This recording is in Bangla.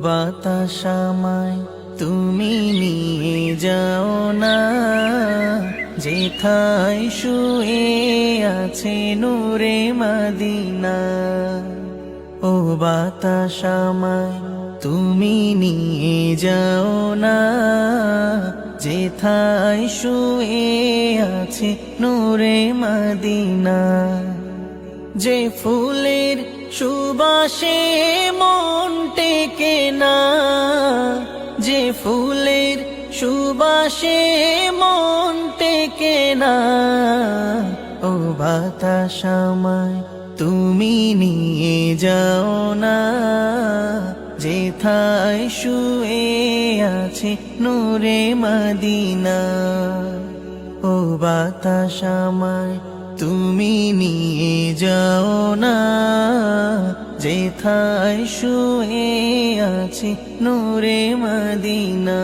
বাতাস আমায় তুমি নিয়ে যাও না, যেথায় শুয়ে আছে নূরে মদিনা। ও বাতাস আমায় তুমি নিয়ে যাও না, যেথায় শুয়ে আছে নূরে মদিনা। যে ফুলের সুবাসে মন টেকে না, যে ফুলের সুবাসে মন টেকে না। ও বাতাস আমায় তুমি নিয়ে যাও না, যেথায় শুয়ে আছে নূরে মদিনা। ও বাতাস আমায় তুমি নিয়ে যাও না, যেথায় শুয়ে আছে নূরে মদিনা।